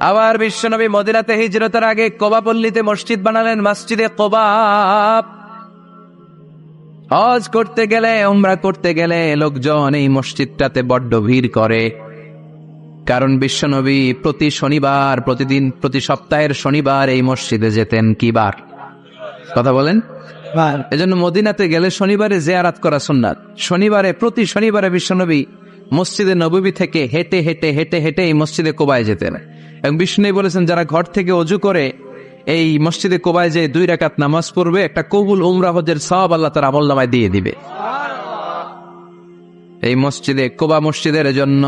আবার বিশ্বনবী মদিনাতে হিজরতের আগে কোবা পল্লীতে মসজিদ বানালেন, মসজিদে কোবা। হজ করতে গেলে, উমরা করতে গেলে লোকজন এই মসজিদটাতে বড্ড ভিড় করে, কারণ বিশ্বনবী প্রতি শনিবার, প্রতি সপ্তাহের শনিবার এই মসজিদে যেতেন। কি বার? কথা বলেন। এজন্য মদিনাতে গেলে শনিবারে জিয়ারত করা সুন্নাত। প্রতি শনিবারে বিশ্বনবী মসজিদে নববী থেকে হেঁটে হেঁটে হেঁটে হেঁটে এই মসজিদে কোবায় যেতেন। এবং বিষ্ণু বলেছেন, যারা ঘর থেকে ওযু করে এই মসজিদে কোবায় যে 2 রাকাত নামাজ পড়বে, একটা কবুল উমরা হজের সওয়াব আল্লাহ তার আমলনামায় দিয়ে দিবে। এই মসজিদে কোবা মসজিদের জন্য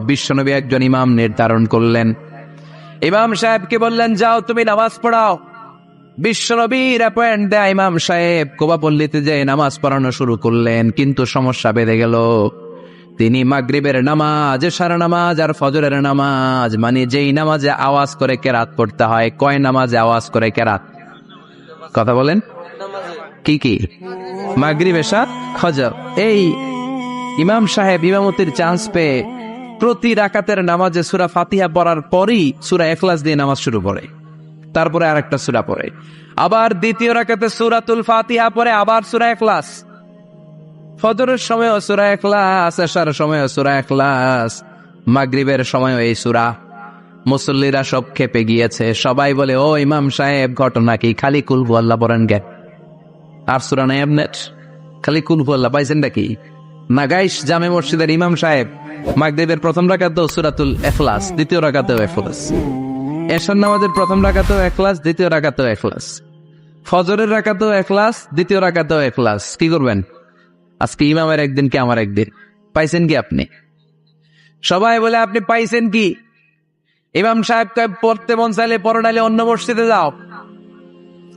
বিশ্বনবী একজন ইমাম নির্ধারণ করলেন। ইমাম সাহেবকে বললেন, যাও তুমি নামাজ পড়াও। বিশ্বনবীর অ্যাপয়েন্ট দেয়া ইমাম সাহেব কোবা পল্লীতে যে নামাজ পড়ানো শুরু করলেন, কিন্তু সমস্যা বেড়ে গেল। তিনি মাগরিবের নামাজ, এশার নামাজ আর ফজরের নামাজ, মানে যেই নামাজে আওয়াজ করে কেরাত পড়তে হয়, কয় নামাজে আওয়াজ করে কেরাত? কথা বলেন। কি কি? মাগরিব, এশা, ফজর। এই ইমাম সাহেব ইমামতির চান্স পেয়ে প্রতি রাকাতের নামাজে সূরা ফাতিহা পড়ার পরই সূরা ইখলাস দিয়ে নামাজ শুরু করে, তারপরে আরেকটা সূরা পড়ে, আবার দ্বিতীয় রাকাতে সূরাতুল ফাতিহা পড়ে, আবার সূরা ইখলাস। ফজরের সময়ও সূরা ইখলাস, এশার সময়ও সূরা ইখলাস, মাগরিবের সময়ও এই সূরা। মুসল্লিরা সব খেপে গিয়েছে। সবাই বলে, ও ইমাম সাহেব, ঘটনা কি? খালি কুল হুয়াল্লাহ পড়েন কে? আর সূরা নাই আপনার? খালি কুল হুয়াল্লাহ পাইছেন নাকি? নাগাইশ জামে মসজিদের ইমাম সাহেব মাগরিবের প্রথম রাকাতেও সূরাতুল ইখলাস, দ্বিতীয় রাকাতেও ইখলাস। এশার নামাজের প্রথম রাকাতেও ইখলাস, দ্বিতীয় রাকাতেও ইখলাস। ফজরের রাকাতেও ইখলাস, দ্বিতীয় রাকাতেও ইখলাস। কি করবেন? আজকে ইমামের একদিন কি আমার একদিন। পাইছেন কি আপনি? সবাই বলে, আপনি পাইছেন কি? ইমাম সাহেব পড়তে মন চাইলে পড়ো, নাইলে অন্য মসজিদে যাও।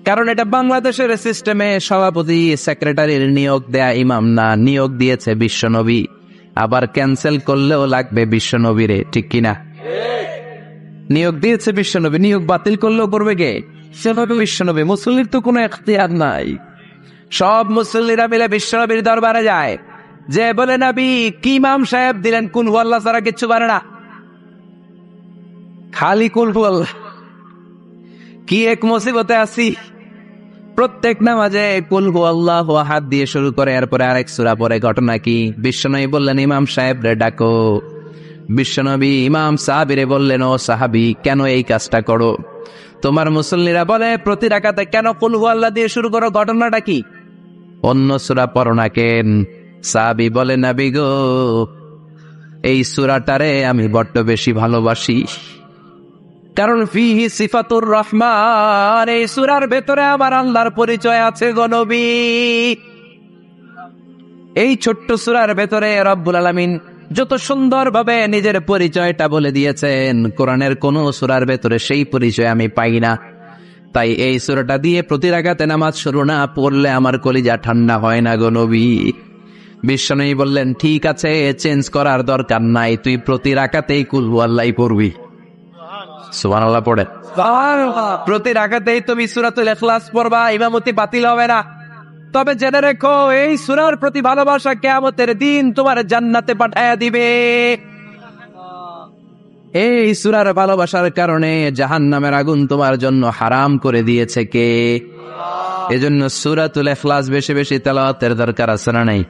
কারণ এটা বাংলাদেশের সিস্টেমে সভাপতি সেক্রেটারির নিয়োগ দেয়া ইমাম না, নিয়োগ দিয়েছে বিশ্বনবী। আবার ক্যান্সেল করলেও লাগবে বিশ্বনবীরে, ঠিক কিনা? নিয়োগ দিয়েছে বিশ্বনবী, নিয়োগ বাতিল করলেও করবে কে? বিশ্বনবী। মুসল্লির তো কোনো এখতিয়ার নাই। সব মুসল্লিরা মিলে বিশ্বনবীর দরবারে যায়, যে বলে, নবী কি ইমাম সাহেব দিলেন, কুল হুয়াল্লাহ ছাড়া কিচ্ছু পারে না, খালি কুল হুয়াল্লাহ। কি এক মুসিবতে আছি, প্রত্যেক নামাজে কুল হুয়াল্লাহু আহাদ দিয়ে শুরু করে, এরপরে আরেক সূরা পড়ে। ঘটনা কি? বিশ্বনবী বললেন, ইমাম সাহেব রে ডাকো। বিশ্বনবী ইমাম সাহাবীরে বললেন, ও সাহাবী, কেন এই কাজটা করো? তোমার মুসল্লিরা বলে প্রতি রাকাতে কেন কুল হুয়াল্লাহ দিয়ে শুরু করো, ঘটনাটা কি? অন্য সূরা পড়ো না কেন? সাহাবী বলে, নবী গো, এই সূরাটারে আমি বড্ড বেশি ভালোবাসি, কারণ ফিহি সিফাতুর রহমান, এই সূরার ভেতরে আমার আল্লাহর পরিচয় আছে গো নবী। এই ছোট্ট সূরার ভেতরে রব্বুল আলামিন যত সুন্দরভাবে নিজের পরিচয়টা বলে দিয়েছেন, কোরআনের কোন সূরার ভেতরে সেই পরিচয় আমি পাই না। তাই এই সূরাটা দিয়ে প্রতি রাকাতে নামাজ শুরু না পড়লে আমার কলিজা ঠান্ডা হয় না গো নবী। বিশ্বনবী বললেন, ঠিক আছে, চেঞ্জ করার দরকার নাই, তুই প্রতি রাকাতেই কুল হুয়াল্লাহ পড়বি। সুবহানাল্লাহ পড়ে। প্রতি রাকাতেই তুমি সূরাতুল ইখলাস পড়বা, ইমামতি বাতিল হবে না। তবে জেনে রেখো, এই সূরার প্রতি ভালোবাসা কিয়ামতের দিন তোমার জান্নাতে পাঠায়া দিবে। এই সূরার ভালোবাসার কারণে জাহান্নামের আগুন তোমার জন্য হারাম করে দিয়েছে কে? এজন্য সূরাতুল ইখলাস বেশি বেশি তেলাওয়াতের দরকার আছে না নাই?